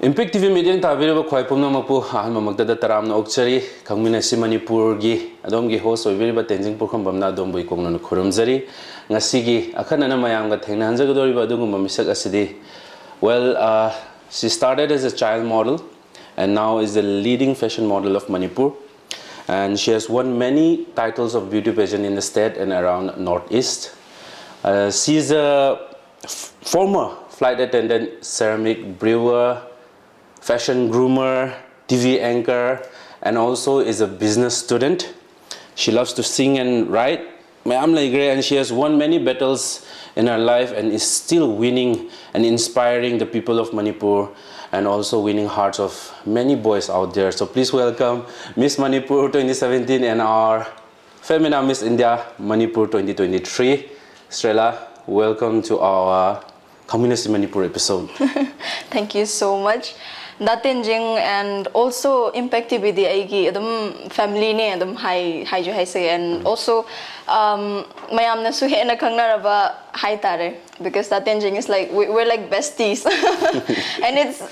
Impact TV media tabiriba khwai pumna mapu han mamakta da taramna okchari Khangminashi Manipur gi adom gi host oibiriba tenzing pukham bamna adom boi kongna khurumjari ngasi gi akhanana mayam ga thengna hanjagadoriba adugum misak asidi she started as a child model and now is the leading fashion model of Manipur, and she has won many titles of beauty pageant in the state and around Northeast. She is a former flight attendant, ceramic brewer, fashion groomer, TV anchor, and also is a business student. She loves to sing and write, and she has won many battles in her life and is still winning and inspiring the people of Manipur and also winning hearts of many boys out there. So please welcome Miss Manipur 2017 and our Femina Miss India Manipur 2023. Strela, welcome to our Khangminashi Manipur episode. Thank you so much. Datinjing and also Impact TV the aigi adum family ne adum hi say, and also mayam na su hena khangnaraba hi tare, because Datinjing is like we're like besties. And it's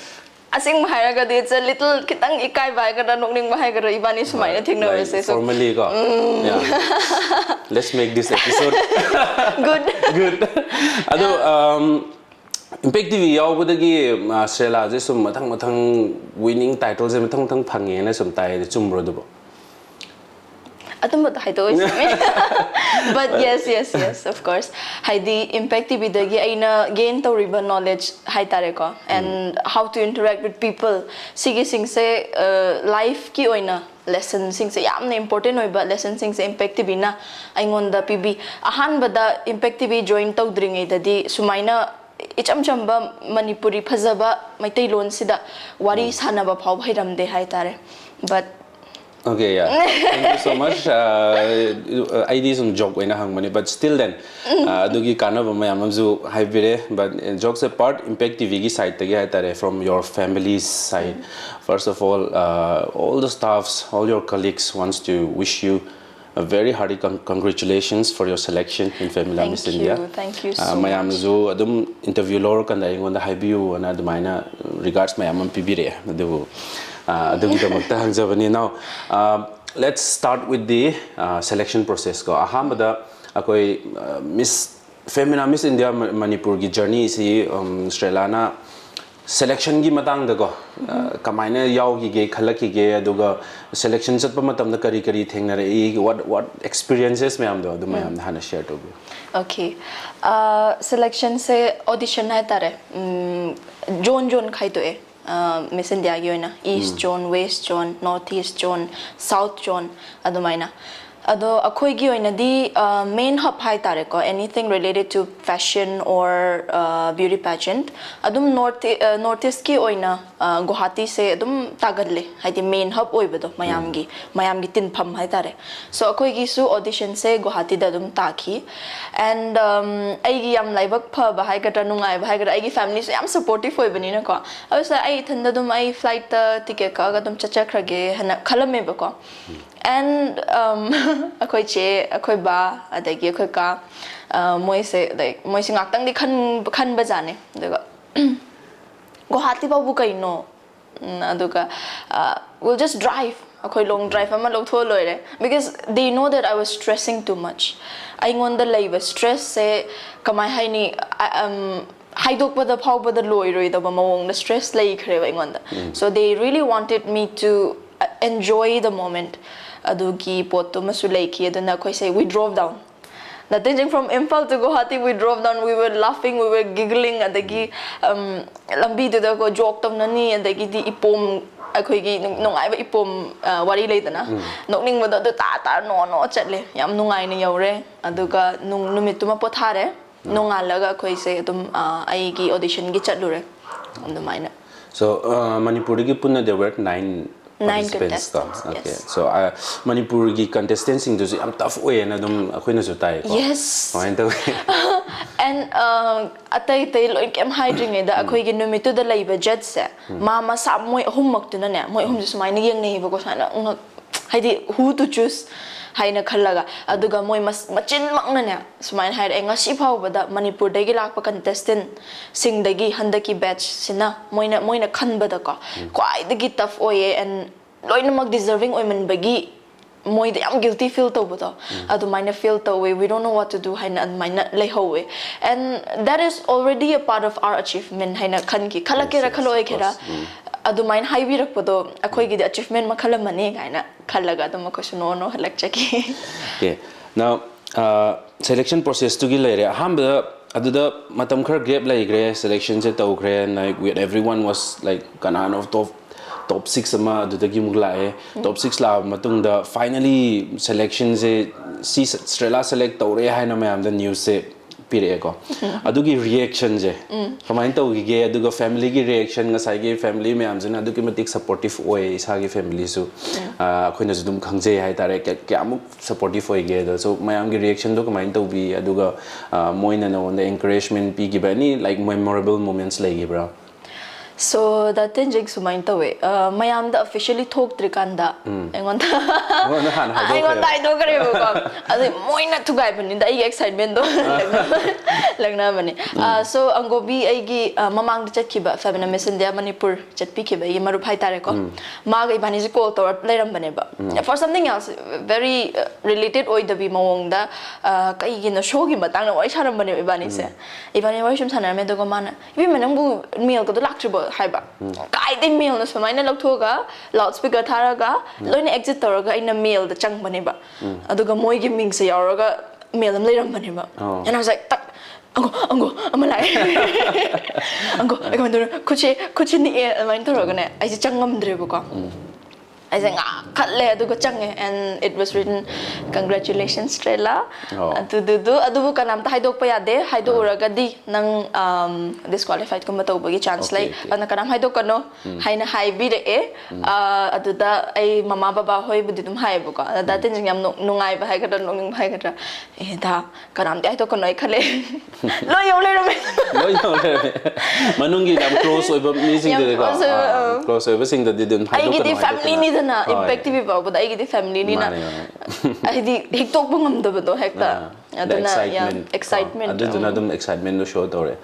asing maharaga it's a little kitang ikai bai kada nokning bahai kada ibani sumai na thingna like so formally go. Yeah. Let's make this episode good. Ado Impact TV yaubudagi Strela je sum mathang winning titles je mathang phange na sum tai chumro dubo atum but hai to but yes of course hai di Impact TV dagi aina gain to river knowledge hai tare ko, and how to interact with people sigi sing se life ki oina lesson sing se yamna important oiba lesson sing se Impact TV na aingonda pb ahan bada Impact TV join to dringai dadi sumaina icham chamba Manipuri phajaba maitai lon sida wari sanaba phau bhairamde hai tare. But okay, yeah, thank you so much. I did some joke when I hung money, but still then adugi kana ba mayam amju haibire. But jokes apart, Impact TV gi side tagi hai tare from your family's side. First of all the staffs, all your colleagues wants to wish you a very hearty congratulations for your selection in Family Miss India. Thank you so much. Mayam zo adum interview lor kan dai ngonda haibiu ana adumaina regards mayam pibire adu adu damakta hangjabani. Now let's start with the selection process ko ahamada akoi Miss Femina Miss India Manipur gi journey si Strelana selection gi matang da ko kamaina yaw gi ge khalaki ge aduga selection chatpa matam da kari thengnare e what experiences mayam do mayam hana share to be. Okay, selection se audition hai tare zone khai to e Miss India gi oina east zone, west zone, northeast zone, south zone adumaina ado akhoi gi oina di main hub hai tare ko anything related to fashion or beauty pageant adum northeast ki oina Guwahati se adum tagadle hai di main hub oibado mayam gi tin pham hai tare. So akhoi gi su audition se Guwahati da adum taki, and ai gi yam laibak pha ba hai kata nungai ba hai kata ai gi family so yam supportive oibani na ko awsa ai thanda dum ai flight ticket ka ga dum chachakhrage hana khalame ba ko. And akhoi che akhoi ba adagi akhoi ka moi se ngaktang di khan ba jane daga Guwahati ba bu kai no aduga we'll just drive akhoi long drive ama lok tho loire, because they know that I was stressing too much. I ngonda laiba stress se kamai hai ni haidok ba da phau ba da loi roi da ba mawong na stress lai khre ba ngonda. So they really wanted me to enjoy the moment. Adugi poto masuleki aduna koi say we drove down. Datinjing from Impal to Guwahati, we drove down, we were laughing, we were giggling adagi lambi da ko joke tam nani adagi di ipom akhoi gi nungai ba ipom wari leidana nokning ba da ta no chatle yam nungai ni yaure aduga numituma pothare nongalaga khoi say adum ai gi audition gi chatlure andumaina. So Manipuri gi punna there were 9 contestants. Okay. Yes. So Manipur gi contestants sing do am tough way na dum akhoi na su tai ko. Yes. And atai tai lo kem hydring da akhoi gi numitu da laiba judge se mama sa moi hummak tu na ne moi hum su mai ni yeng nei ba ko sana haidi who to choose haina khallaga aduga moi machin makna ne sumain hair enga si phawbada manipur dagi lakpa contestant sing dagi handaki batch sina moina khanbada ko kwai dagi tough oye and loinamak deserving oiman bagi moi de am guilty feel to buto adu mina feel to we don't know what to do haina mina lay howe and that is already a part of our achievement haina khanki khalakera khaloi khera adu mine high rak podo akhoi gi achievement ma khala mani gaina khalaga adu ma question no halak chaki okay now selection process to gi lere hamba aduda matam khar gap lai gre selection se tau gre like with everyone was like kanan of top 6 ama adudagi mugla top 6 la matung da finally selection se si strela select tawre haina mayam the news se pire ko adugi reaction je kamain to gi ge aduga family gi reaction ngasai ge family mayam jena adugi matik supportive oi isa gi family su khoina judum khangje hai tare kyamu supportive oi ge so mayam gi reaction do kamain to bi aduga moina no the encouragement pi gi bani like memorable moments lai gi bra so that thing jig sumain tawe mayam da officially talk trikanda engon dai do kare ko adu moina thugai bani da ai excitement do lagna bani so angobi ai gi mamang da chatkiba fabna mesendia manipur chatpi ki ba maru phai tare ko ma ga ibani ji call tor leram bane ba for something else very related oi da bi mawong da kai gi na show gi matang na wai saram bane ibani se ibani wai shum sanar me do ko mana ibi manang bu meal ko do laktribo haiba kai de meal na samaina loktoga loudspeaker tharaga loina exit toraga ina meal da chang bane ba aduga moi gi ming se yauraga meal am leram bane ba and I was like ango amalai ango I come to kuchi ni main toraga ne ai changam dre ko I think khatle aduga change and it was written congratulations Strela adu kanam ta haidok pa yade haido uraga di nang disqualified ko matau bagi chance lai ana kanam haidok kano haina hai bi de adu da ai mama baba hoi budi dum hai bu ko da tin jing yam nungai ba hai ka nong hai ka da kanam ta haidok kano ai khale lo yo le manungi dam close oi ba mi sing de ko close oi ba sing de dum haidok kano ai family ni na impact bi ba but ai gi family ni na ai di hektok bungam da do hekta aduna excitement aduna dum excitement no show tore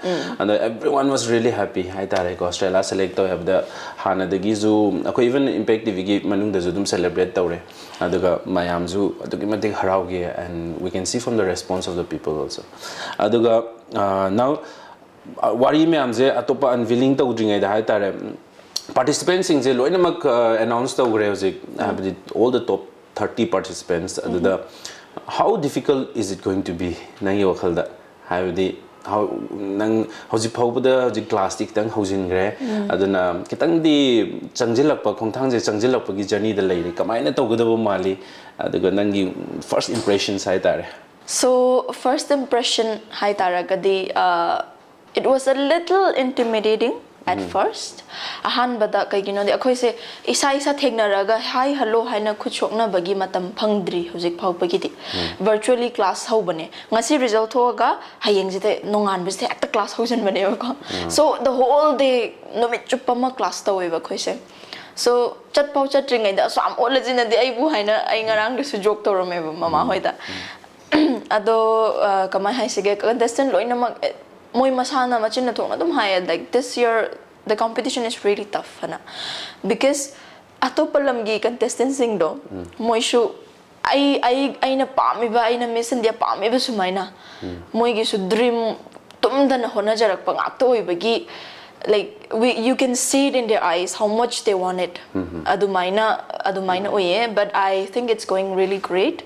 and everyone was really happy hai tare ko Australia select to have the hana de gi zu ako even impact tv gi manung da zu dum celebrate tore aduga mayam zu adugi matik harau gi and we can see from the response of the people also aduga now wari me amje atopa unveiling to dringai da hai tare participants in loinamak announced all the top 30 participants how difficult is it going to be nang wakhalda how nang hoji phawbada hoji class tik tang hojin gre aduna kitang di changjilakpa khongthang je changjilakpa gi journey da leiri kamaina tawgadaba mali aduga nangi first impressions hai tare so first impression hai tara gadi it was a little intimidating at first ahan bada kai gino de akhoi se isa thegnaraga hi hello haina khuchokna bagi matam phangdri hojik phau bagi di virtually class ho bane ngasi result thoga hayeng jite nongan biste at class hojen bane ko so the whole day no me chupama class to we ba khoi se so chat pau chat ring da so am olajina de ai bu haina ai ngarang de su joke to rome mama hoida ado kamai hai se ge contestant loina mak moi masana machin thong adum hai like this year the competition is really tough hana because atopalam gi contestants sing do moi shu ai na pami ba ai na mission dia pami ba sumaina moi gi su dream tum dan hona jarak pa ngak to bagi like you can see it in their eyes how much they want it adumaina oye but I think it's going really great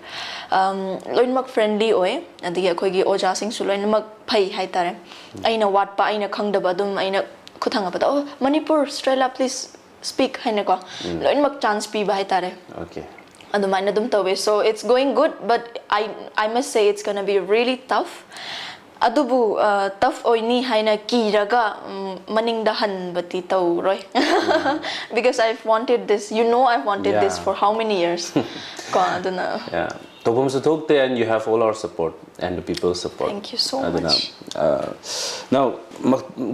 loinmak friendly oye adi akhoi gi oja sing su loinmak phai hai tare aina wat pa aina khangdaba dum aina khuthanga ba oh Manipur Australia please speak haina ko loinmak chance pi ba hai tare okay adumaina dum tawe so it's going good but I must say it's going to be really tough adubu tough oini haina kiraga maning da han bati tau roi because I've wanted this I've wanted this for how many years ko aduna yeah Topom sa thokte and you have all our support and the people's support. Thank you so Aduna, much. Now,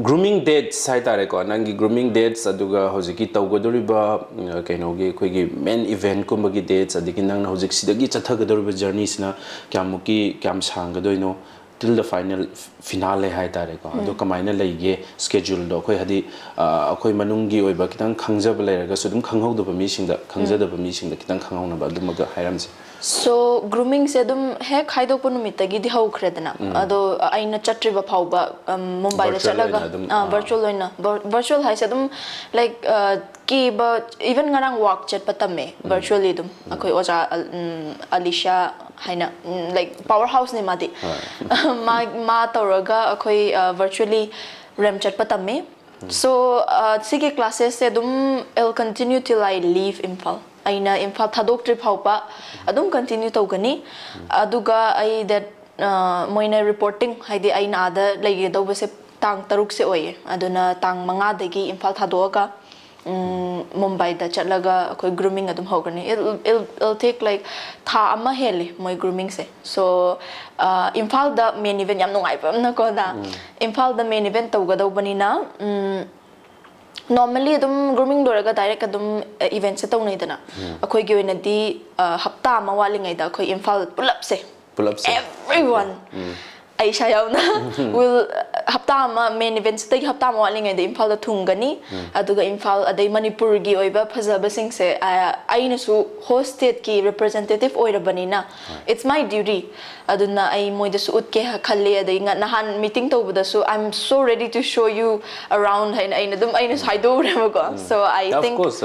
grooming dates hai tare ko nangi grooming dates aduga hojiki tawgodoriba kainogi koigi main event ko magi dates adiki nang hojik sidagi chathagadoriba journey sina kyamuki kyam sanggadoino till the finale hai tare ko adu kamaina leige schedule do khoi hadi akhoi manungi oiba kitang khangjaba leiraga sudum khanghaudoba mi singda khangjadaba mi singda kitang khanghauna ba adumaga hairamse. So grooming se dum hek haidok pun mitagi di hau khredna ado aina chatriba phauba Mumbai da chalaga virtual loina virtual hai se dum like ki ba even ngarang walk chat patame virtually dum akoi oja Alicia haina like powerhouse ni madi ma tawraga akoi virtually rem chat patame so sigi classes se dum I'll continue till I leave Imphal aina Imphal thadok trip haupa adum continue tawgani aduga ai that moina reporting haidi aina ada lege do se tang taruk se oye aduna tang manga dagi Imphal thadoga Mumbai da chatlaga koi grooming adum hogani it'll take like tha ama hele moi grooming se so Imphal da main event yam nungai pa na ko da Imphal da main event tawga bani na normally adum grooming doraga direct adum event se tawnai dana akhoi gi oina di hafta ma walingai da akhoi Imphal pull up se everyone Aisha yauna will hafta ma main event se hafta ma walingai da Imphal da thungani aduga Imphal adai Manipur gi oiba phajaba sing se aina su host state ki representative oirabani na it's my duty aduna ai moida su utke khalle adai nahan meeting tawbada so I'm so ready to show you around aina dum aina haido remago so I think of course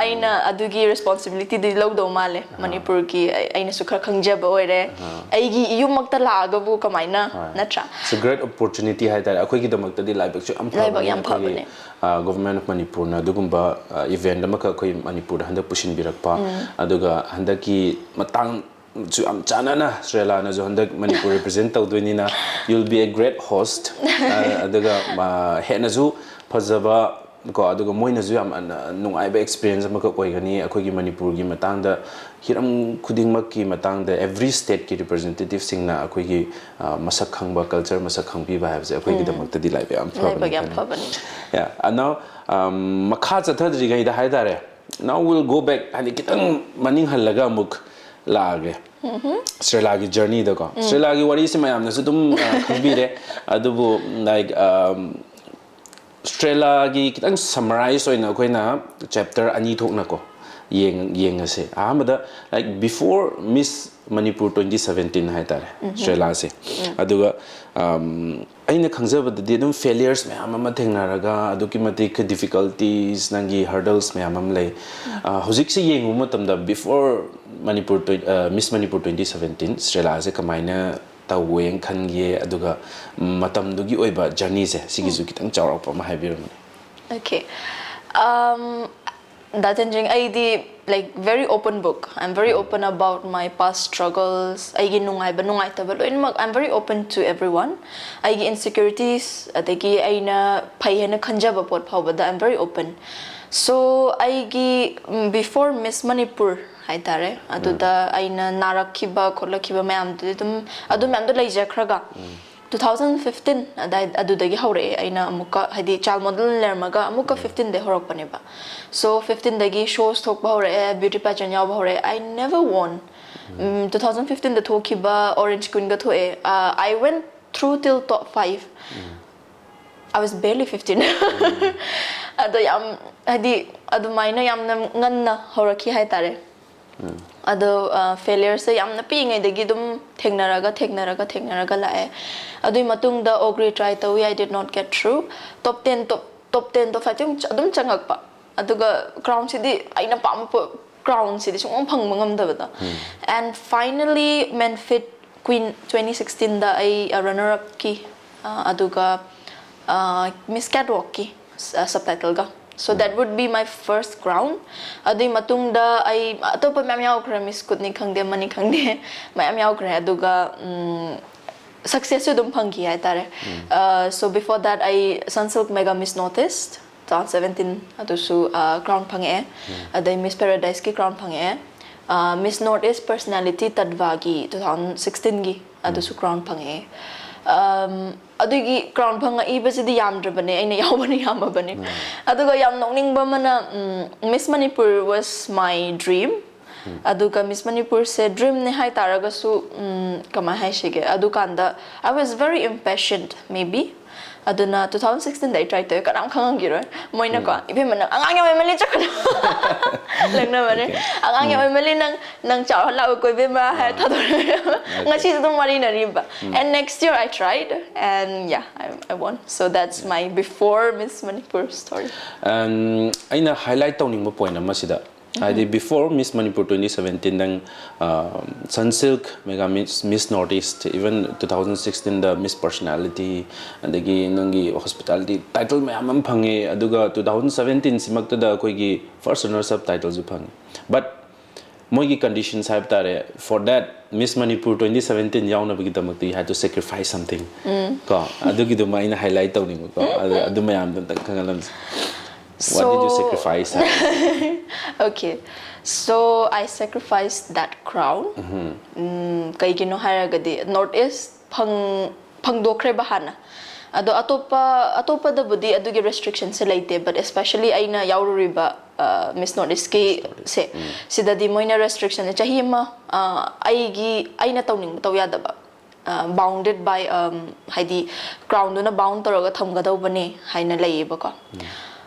aina adugi responsibility di logdo male Manipur ki aina su khar khangjaba oire aigi yumakta laaga bu kamaina natra it's a great opportunity hai tare akhoi gi damakta di laibak chu am phabane government of Manipur na dugumba event amaka akhoi Manipur handa pushin birakpa aduga handaki matang chu am chanana Sri Lanka jo handak Manipur represent tawdoini na you'll be a great host aduga hena ju phajaba ko aduga moina ju am nungai ba experience amaka oigani akhoi gi Manipur gi matangda hiram khudingmak ki matangda every state ki representative singna akhoi gi masak khangba culture masak khangpi ba habse akhoi gi damakta di laibe am phabani yeah and now makha chathadri gai da haidare now we'll go back hani kitang maning halaga muk laage Sri Lanka journey da ko Sri Lanka wari se mayam na su dum khambire adubu like Sri Lanka kitang summarize oina koina chapter ani thokna ko yeng ase amada like before Miss Manipur 2017 hai tare Sri Lanka se aduga aina khangjaba de dum failures mayam ama thengnaraga aduki matik difficulties nangi hurdles mayam am lei hojik se yengu matamda before Manipur Miss Manipur 2017 Sri Lanka se kamaina taweng khange aduga matamdugi oiba journey se sigizu kitang chawrap ma haibirani okay that engine I like very open book I'm very open about my past struggles I nungai ba nungai tabalo I'm very open to everyone I insecurities adagi aina phayena khanjaba pot phawbada I'm very open so I before Miss Manipur haitare aduda aina narakhiba kholakhiba mayam dum adu mayam do leijakhraga 2015 adudagi haure aina amuka hadi child model lermaga amuka 15 de horakpane ba so 15 dagi shows thokba haure beauty pageant yaw haure I never won 2015 the thokiba orange queen ga thoe I went through till top 5 I was barely 15 ado yam hadi adu maina yam nganna horakhi haitare ado failure se yamna pingai dagi dum thengnaraga lae adui matung da ogre try tawi I did not get through top 10 to fatung adum changak pa aduga crown sidi aina pam crown sidi sung phang mangam da bada and finally Manfit Queen 2016 da I runner up ki aduga Miss Catwalk ki subtitle ga so that would be my first crown adui matung da I atopa myam yaw khra Miss Kutni khangde mani khangde myam yaw khra aduga success dum phangi hai tare so before that I Sunsilk Mega Miss Northeast 2017 adu su crown phange adai Miss Paradise ki crown phange Miss Northeast Personality Tadvagi 2016 gi adusu crown phange adugi crown phanga ibasidi yamdrabane aina yawbani yamabane aduga yam nokningba mana Miss Manipur was my dream aduga Miss Manipur se dream ne hai taragasu kama hai shige adukanda I was very impatient maybe aduna 2016 dai try to kanam khangang giro moina ko ibe man angang yam mali chakana lagna mane angang yam mali nang chaw la ko ibe ma ha tha do ngasi to mari na riba and next year I tried and yeah I won so that's my before Miss Manipur story aina highlight tawning mo point amasida I before Miss Manipur 2017 nang Sunsilk mega Miss Northeast even 2016 the Miss Personality and the nangi hospitality title mayam phange aduga 2017 simakta da koi gi first runner up titles phange but mogi conditions have tare for that Miss Manipur 2017 yauna bagi tamakti had to sacrifice something ko adugi do maina highlight tawning ko adu mayam dan kangalam what did you sacrifice? Okay, so I sacrificed that crown. Kay gino haragadi Northeast pangdokre bahana. Ado atopa da budi adugi restrictions sa laite but especially ay na yaururiba Miss Northeast ki se sida di moina restriction chahi ma ay na tawning tawyada ba. Bounded by haidi crown do na bound taraga thamgadaw bani hay na layeba ko.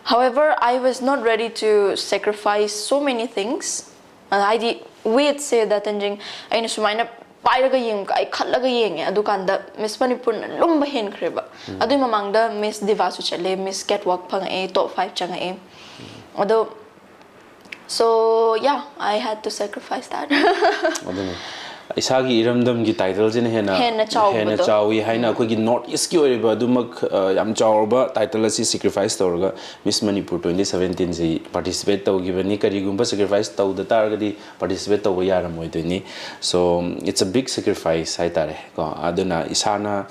However, I was not ready to sacrifice so many things. I wait say that enjing ay na sumaina pairaga yeng ay khatlaga yeng adukanda Miss Manipur lumba hen kreba. Adu mamangda Miss Divasu chale Miss Catwalk phang e top 5 changa e. Ado so yeah, I had to sacrifice that. Isagi iramdam gi title jin hena chawi haina ko gi North East ki oriba dumak yam chawba title asi sacrifice torga Miss Manipur 2017 ji participate taw gibani kari gumba sacrifice taw da tar di participate taw yaram moidoni so it's a big sacrifice hai tare ko aduna isana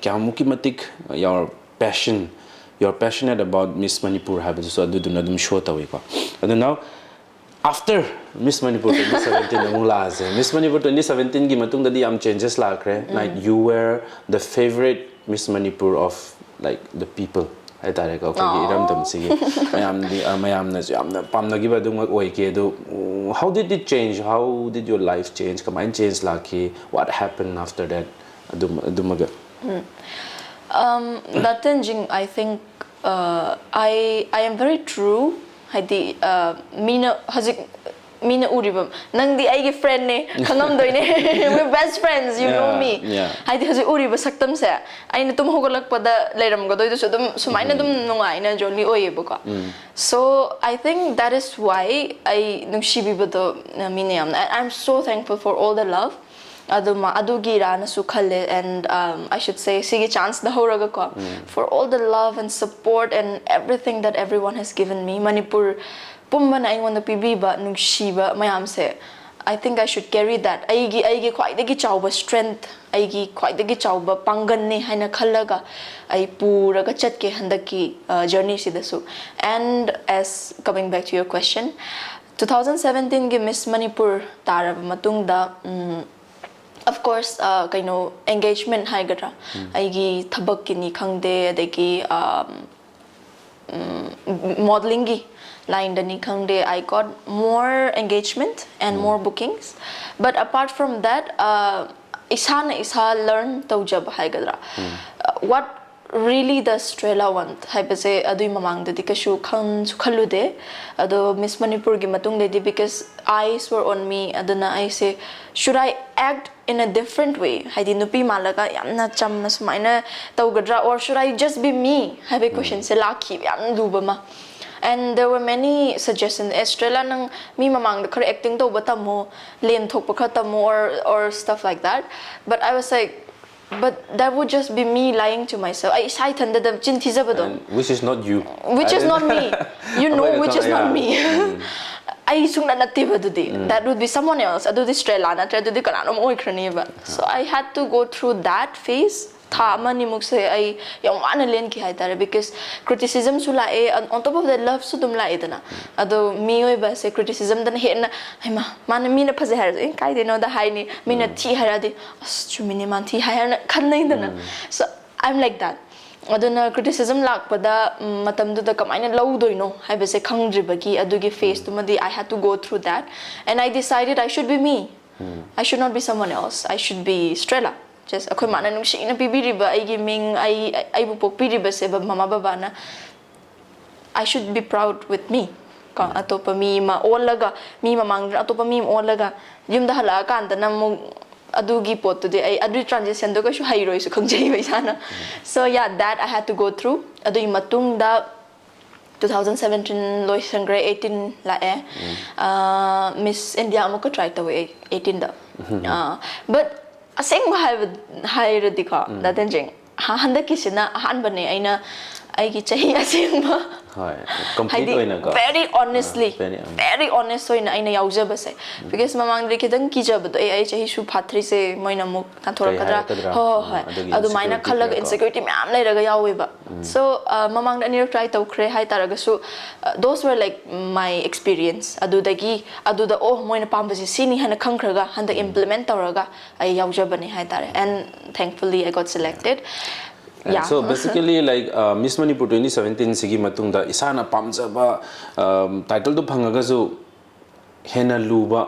kyamuki matik your passion you're passionate about Miss Manipur have so aduna dum show taw ko and now after Miss Manipur 2017 Miss Manipur 2017 gi matung dadi am changes lakre like you were the favorite Miss Manipur of like the people ai tare ko gi iram tam sigi mayam na pamna gi badung oi ke do how did it change how did your life change come and change laki what happened after that adumaga that changing I think I am very true haidi mina uribam nang di aigi friend ne khangam doine we're best friends you know me haidi haji uriba saktam se aina tum hogolak pada leiram godoi du sudum sumaina dum nungai na jolly oye ko so I think that is why I nungsibi bodo minayam I'm so thankful for all the love adugi rana su khalle and I should say sigi chance the horaga ko for all the love and support and everything that everyone has given me Manipur pumba na ingon pibiba nungshiba mayam se I think I should carry that aigi khwaidagi chawba strength aigi khwaidagi chawba pangan ne haina khallaga ai puraga chatke handaki journey sidasu and as coming back to your question 2017 gi Miss Manipur tarab matungda of course kaino engagement haigadra aigi thabak kini khangde adagi modeling gi line dani khangde I got more engagement and more bookings but apart from that isa learn tawjab haigadra what really the Australia want haibase adui mamang de dikashu khalude ado Miss Manipur gi matung de because eyes were on me aduna I say should I act in a different way haidi nupi malaga yamna chamna sumaina tawgadra or should I just be me have a question se laki yam dubama and there were many suggestions Australia nang mi mamang de khare acting to batamo len thok pakhatamo or stuff like that but I was like but that would just be me lying to myself I sai thanda da chin thijabado which is not you which is not me you know which is not me I sungna nativa dudi that would be someone else adu Australia na tra dudi kana mo ikhrani ba so I had to go through that phase tha mani muk se ai yang wana len ki haitare because criticism su la e on top of that love su dum la e dana ado mi oi ba se criticism dan he na ai ma man mi na phaje har in kai de no da hai ni mi na thi har di as chu mi ni man thi har na khan nai dana so I'm like that aduna criticism lakpada matam du da kamaina low doino hai ba se khangdribagi adugi face tu madi I had to go through that and I decided I should be me I should not be someone else I should be Strela just akhoi mana nung shi na pibiriba ai ming ai bu pokpiriba se ba mama baba na I should be proud with me ka atopa mi ma olaga mi mamang atopa mi olaga yum da hala kan da nam adugi pot to de ai adu transition do ka shu hairoi su khangjai bai sana so yeah that I had to go through adu matung da 2017 loisangre 18 la Miss India amuk try to 18 da but aseng hai radika da tenjing handa kisina han bane aina ai ki chahi aseng ba hai complete oina ka very honestly very honest oina aina yauja base because mamang de kidang ki jab do ai chahi su phatri se moina muk ta thora kadra ho ho adu maina khalag insecurity myam lai raga yawe ba so mamang de ani try to kre hai taraga su those were like my experience adu da oh moina pambasi sini hana khangkhraga handa implement tawraga ai yauja bani hai tare and thankfully I got selected. Yeah. So basically like Miss Manipur 2017 sigi matungda isana pamjaba title do phangaga su hena luba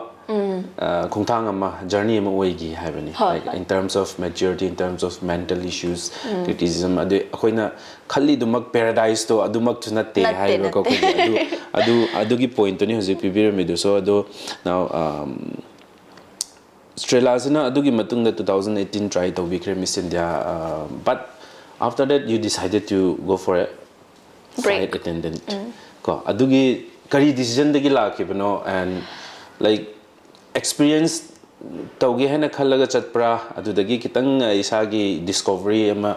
khongthang ama journey ama oigi haibani like in terms of maturity in terms of mental issues criticism adu akoina khalli dumak paradise to adumak chuna te haiba ko adu gi point ni hoje pibirame do so ado now Strela sina adugi matungda 2018 try to be Miss India but after that you decided to go for a flight attendant ko adugi kari decision dagi lakibano and like experience tawgi hena khalaga chatpra adudagi kitang isagi discovery ama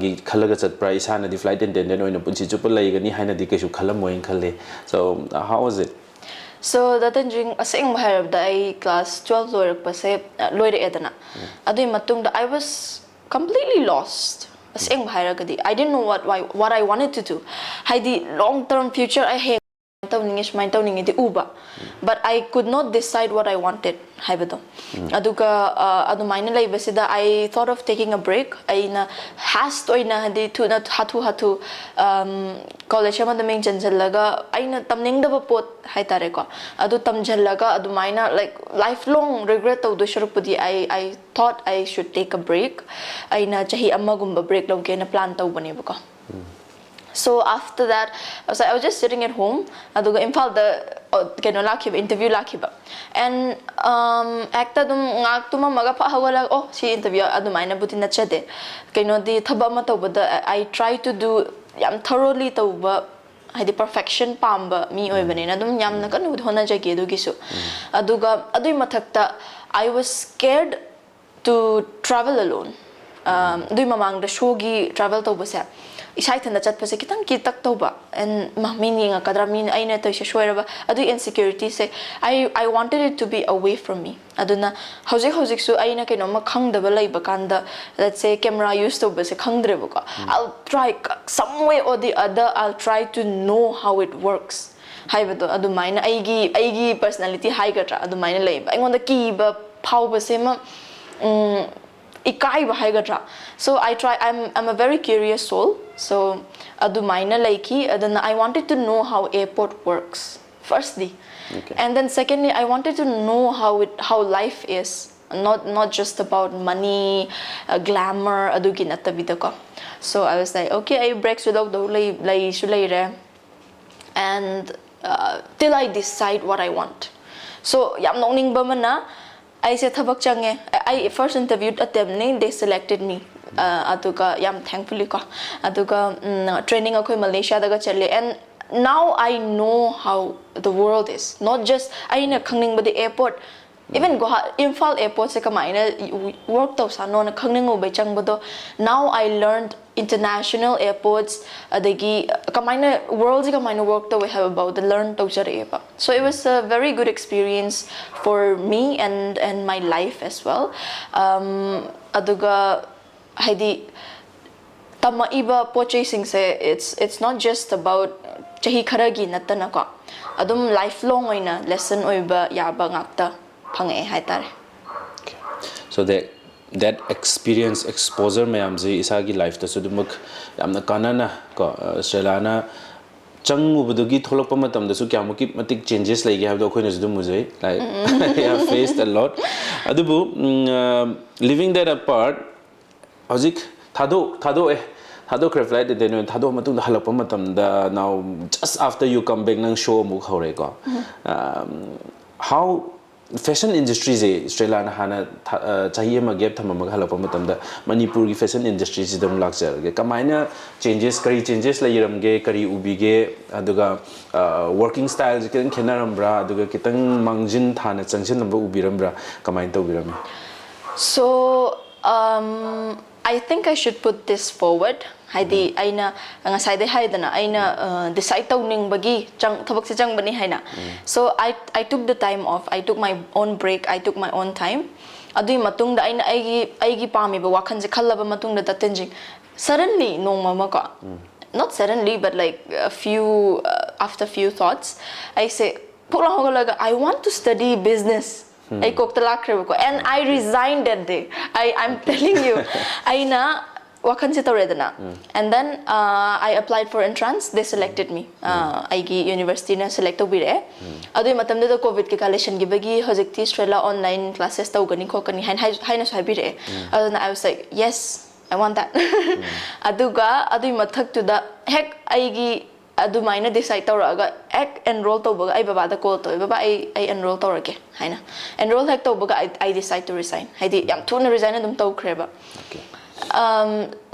gi khalaga chatpra isana di flight attendant oina punchi chupa laigani haina di kesu khalam moin khalle so how was it so that jing asing bahar da I class 12 loirak pase loire edana adui matung da I was completely lost asing bahar gadi I didn't know what I wanted to do haidi long term future I have tawningish mind tawningi di uba but I could not decide what I wanted haibado aduga adumaina laibasida I thought of taking a break aina has toina hadi thuna hatu college ama daming janjalaga aina tamningdaba pot haitare ko adu tamjalaga adumaina like lifelong regret tawdu shurupudi I thought I should take a break aina chahi amagumba break lawge na plan tawbani bako so after that I was just sitting at home aduga imphal the keno lakhiba interview lakhiba and acta dum ngak tuma maga pha hawala oh si interview adumaina butina chade keno di thaba ma tawbada I try to do yam thoroughly tawba haidi perfection pamba mi oibani na dum yam na kanu hona jage du gisu aduga adui mathakta I was scared to travel alone dui mamang da shogi travel tawba sa isai thanda chat pase kitang ki tak tawba and mahmini nga kadra min aina to se shoiraba adu insecurity se I wanted it to be away from me aduna hojik su aina keno ma khangdaba laiba kanda let's say camera use to base khangdreba ko I'll try some way or the other I'll try to know how it works haibado adu maina aigi personality high gatra adu maina laiba ingonda ki ba phauba se ma ikai ba haigatra so I'm a very curious soul so adu maina laiki adana I wanted to know how airport works firstly and then secondly I wanted to know how life is not just about money glamour adu ginatabida ko so I was like okay I breaks without the lay shulaire and till I decide what I want so yam nongning ba man na I said thabak change I first interviewed attempt ne they selected me aduga yam thankfully ko aduga training akoi Malaysia daga challe and now I know how the world is not just aina khangning ba the airport even Imphal airport se kamaina work to sa no na khangning o bai chang bodo now I learned international airports adagi kamaina world se kamaina work to we have about the learn to jare ba so it was a very good experience for me and my life as well aduga haidi tama iba poche sing se it's not just about chahi kharagi natana ko adum lifelong oina lesson oiba yaba ngakta phange hai tare. So that experience exposure mayam ji isagi life ta sudumuk yamna kanana ko Australia changubdugi tholokpa matam da su kyamuki matik changes lagi habdo khoina sudum mujai like I have faced a lot adubu living that apart hojik thado flight de no thado matung da halakpa matam da now just after you come back nang show mu khore ko how fashion industry je Australia na hana chahiye ma gap thama ma halakpa matam da Manipur gi fashion industry ji dam lakjar ge kamaina changes la yiram ge kari ubi ge aduga working style ji ken khenaram bra aduga kitang mangjin thana changsin namba ubiram bra kamain to biram. So I think I should put this forward. Haidi aina ngasai de haidana aina decide tawning bagi chang thabak se chang bani haina. So I took the time off. I took my own break. I took my own time. Adui matung da aina aigi pami ba wakhan je khallaba matung da tatenjing. Suddenly no mama ka. Not suddenly but like a few after few thoughts I say pura hogalaga I want to study business. I cooked the lakrebo and I resigned that day. I'm telling you. Aina wakan sita redana. And then I applied for entrance. They selected me. Aigi university na select obire. Adu matam de COVID ke collection gibagi hojekti Australia online classes tau gani ko kani hai na sabire. Adu I was like yes, I want that. Aduga adu mathak to the heck aigi adu maina decide tawraga ek enroll tawbaga ai baba da call to baba ai enroll tawrage haina enroll hek tawbaga I decide to resign haidi yam thuna resign adum tawkreba. Okay.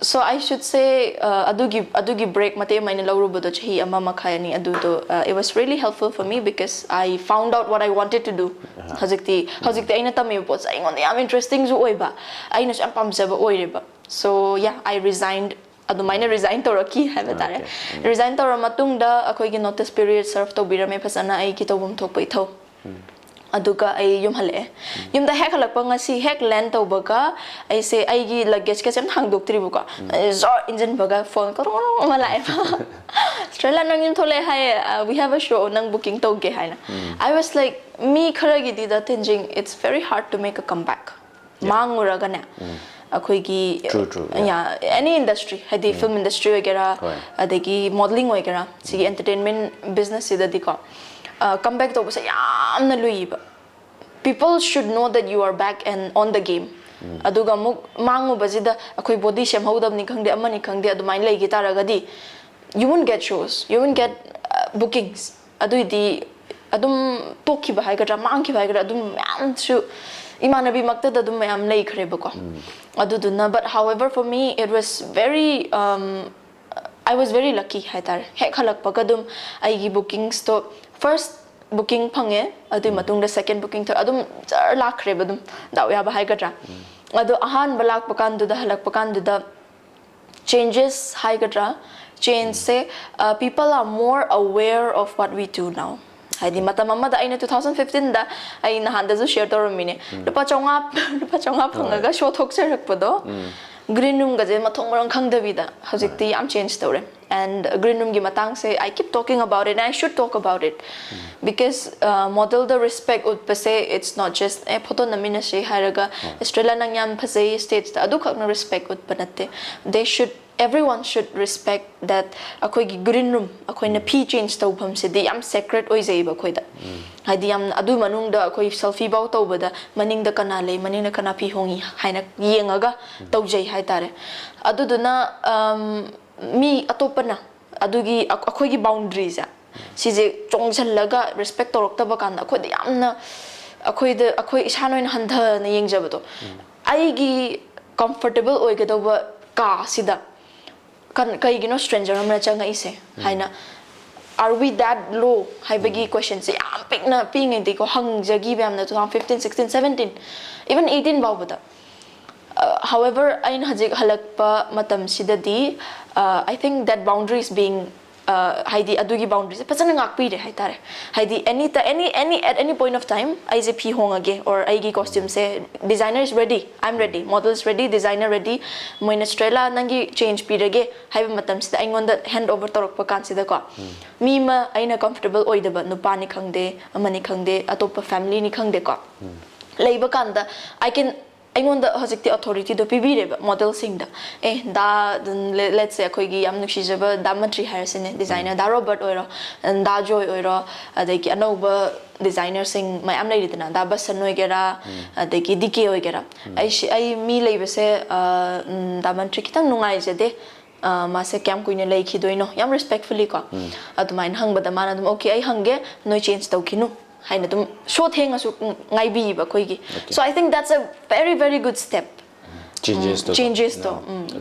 So I should say adugi break mate maina lawrubodo chahi ama makhayani adudo it was really helpful for me because I found out what I wanted to do. Hojikti aina tami po sa ingon yam interesting zu oiba aina sam pamjaba oireba. So yeah, I resigned. Adumaina resign tawraki haiba tare. Resign tawra matung da akoi gi notice period serve tawbirame phasana ai ki tawbum thokpai thaw. Aduga ai yum hale. Yum da hek halakpa ngasi hek land tawbaga ai se ai gi luggage ka sem hangdoktri buka. Zo engine baga phone ko malai. Australia nang yum thole hai we have a show nang booking tawge haina. I was like me kharagi di da tenjing it's very hard to make a comeback. Manguraga na. True. Yeah, any industry, hadi film industry वगैरह, adagi modeling वगैरह, सी entertainment business इधर दिखा, comeback तो बस याम न लुईबा. People should know that you are back and on the game. Aduga muk mangu bazida, akoi body shem haudab nikangde amma nikangde adu main lagi kita ragadi. You won't get shows, you won't get bookings. Adu di adum toki bahai kara, mangi bahai kara, adum man shu. Imanabi makta da dum am lay khreba ko aduduna but however for me it was very I was very lucky haitar hek halak pagadum aigi bookings to first booking phange adu matung da second booking to adum jar lakh khreba dum daw ya ba hai gadra adu ahan balak pakan du da halak pakan du da changes hai gadra change say people are more aware of what we do now. Haidi mata mama da aina 2015 da ai nahan da zo share to mine lupa chonga phangaga show thok serak pado green room ga je mathong marang khang da vida hojikti am change tore and green room gi matang se I keep talking about it and I should talk about it because model the respect ut pase it's not just a photo namina she haraga Australia nang yam phase states da adu khak na respect ut banate everyone should respect that akoi gi green room akoi na phi change to pham se de am secret oi jai ba khoi da haidi am adu manung da akoi selfie baw to bada maning da kana le maning da kana phi hongi haina yengaga to jai hai tare adu duna mi atopana adugi akoi gi boundaries ya si je chongchal laga respect to rokta ba kan akoi da yamna akoi isa noin handha na yengjaba to ai gi comfortable oi ga do ba ka sida kan kai gino stranger amna changa ise haina are we that low haibagi question se am pick na ping indi ko hangjagi bam na 2015 16 17 even 18 bawbada however ain hajik halakpa matam sidadi I think that boundary is being haidi adugi boundaries pachana ngakpi re haitare haidi any at any point of time I je phi hongage or aigi costume se designer is ready I'm ready model is ready designer ready moina strela nangi change pirage haiba matam sida aingonda hand over torok pa kan sida ko mi ma aina comfortable oidaba nupa ni khangde amani khangde atopa family ni khangde ko leiba kanda I can aingonda hojikti authority do pibireba model singda da let's say akoigi yam nuksijaba da mantri harsine designer da robert oiro and da joy oiro adeki anoba designer sing my am lady da basan oigera adeki dk oigera ai mi leibase da mantri kitang nungai jade mase kyam kuine leikhi doino yam respectfully ko adumain hangbada mana dum okay ai hange no change tawkinu haina dum short hang asu ngai bi ba koigi so I think that's a very good step changes to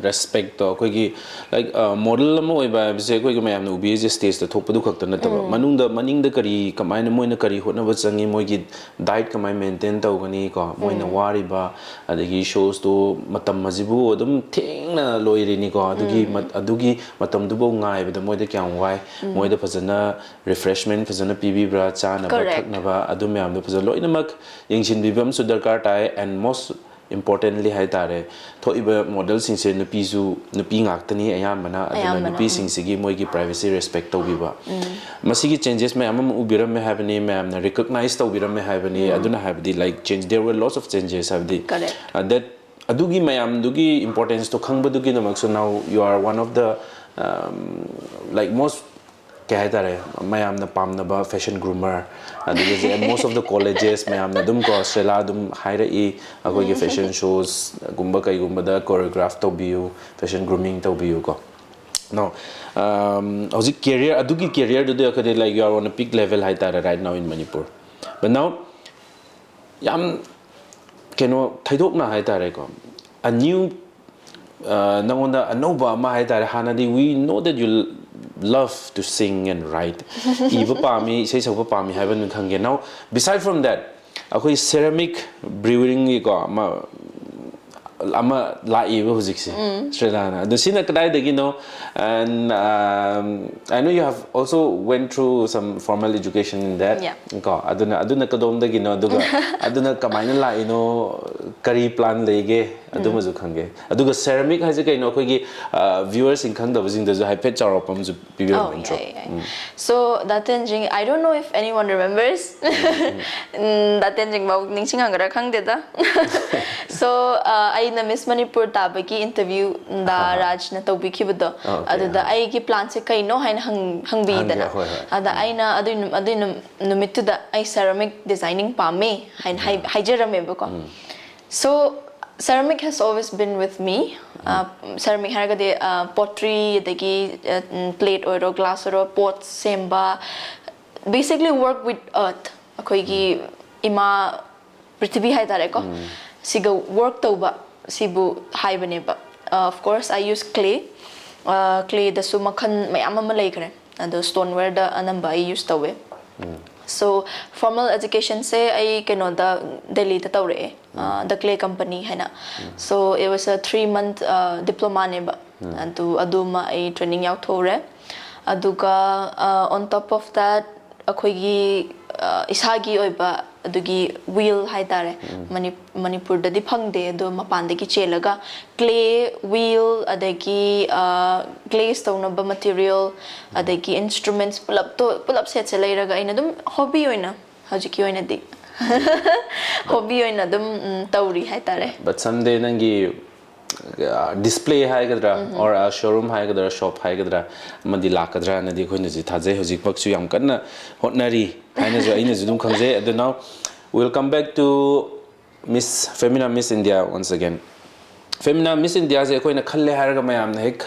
respect to koigi like model mo oi ba se koigi mayam no bi je stage to thopadu khakta na taba manungda maningda kari kamaina moina kari hotna ba changi moigi diet kamai maintain tawgani ko moina wari ba adagi shows to matam majibu adum thengna loirini ko adugi matam du bo ngai ba moida kyang wai moida phajana refreshment phajana pibi bra chana ba thakna ba adum yam do phajana loina mak yengsin bibam su darkar tai and most importantly hai tare thoiba model sing se nupi su nupi ngaktani ayambana aduna nupi sing sigi moi gi privacy respect to biba masigi changes me amam ubiram me have ni ma'am na recognize to ubiram me have ni aduna have the like change there were lots of changes have the that adugi mayam dugi importance to khangba dugi namak so now you are one of the like most kaya mayam na pam na ba fashion groomer most of the colleges mayam na dum ko Australia dum hire e agoi fashion shows gumba kai gumba da choreograph to biu fashion grooming to biu ko no hoji career adugi career do de like you are on a peak level hai tara right now in Manipur but now yam keno thaidok na hai tara ko a new nangonda anoba ma hai tara hanadi we know that you love to sing and write iba pami sei soba pami haban khange now beside from that akoi ceramic brewing ko ama la iba hujiksi Srilana the sina kadai de no and I know you have also went through some formal education in that ko aduna kadom de no aduna kamaina la ino kari plan lege aduma ju khange aduga ceramic haje kai no khoi gi viewers in khang da bujing da ju hai pet charopam ju pibir intro so that engine I don't know if anyone remembers that engine ba ningsing angara khang de da so I na Miss Manipur tabaki interview da Raj na tobi khibudo adu da ai gi plan se kai no hain hangbi da na ada aina adu numit da ai ceramic designing pa me hain haijerame ba ko so ceramic has always been with me ceramic haraga de pottery dagi plate or glass or pots semba basically work with earth akoi gi ima prithvi hai tare ko siga work toba sibu haibane ba of course I use clay da su makhan mayam ama leikre and stoneware da anamba I use tawe so formal education say I keno da Delhi ta tawre the clay company haina so it was a 3-month diploma ne ba and to aduma I training yaw thore aduga on top of that akhoi gi isagi oiba adugi wheel haitare Manipur da di phangde do mapan de ki chelaga clay wheel adagi glaze tawna ba material adagi instruments pulap set se leiraga ina dum hobby oina hajiki oina di hobby oina dum tawri haitare but someday nangi display hai gadra or a showroom hai gadra shop hai gadra mandi lakadra na di khoina ji thajai hojik pak chu yam kanna hotnari haina jo aina ju dum khangje and now we'll come back to Miss Femina Miss India once again Femina Miss India je koina khalle haraga mayam na hek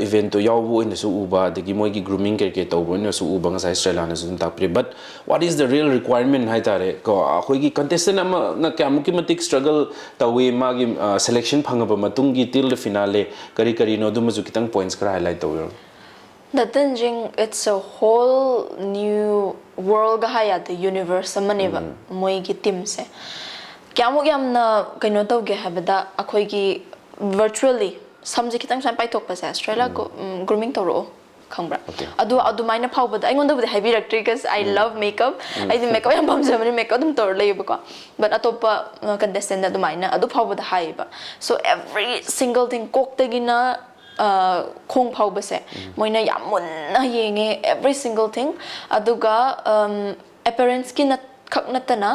event to yawu in su uba degi moi gi grooming ke to bo in su uba nga sai Australia na su ta pri but what is the real requirement hai tare ko khoi gi contestant ama na kyamuki matik struggle tawi ma gi selection phangaba matung gi till the finale kari no dum ju kitang points kra highlight to that thing it's a whole new world ga haya the universe amaneba moi gi team se kyamu yamna kaino tawge habada akhoi gi virtually samje kitang san pai thok pa sa Australia ko grooming toro khambra Okay. adu maina phawbada aingonda budi haibiraktre because I love makeup I think makeup yam pamjamani makeup dum tor leiba ko but atopa contestant adu maina adu phawbada haiba so every single thing koktagina khong phawbase moina yam munna yenge every single thing aduga appearance ki nat khak natana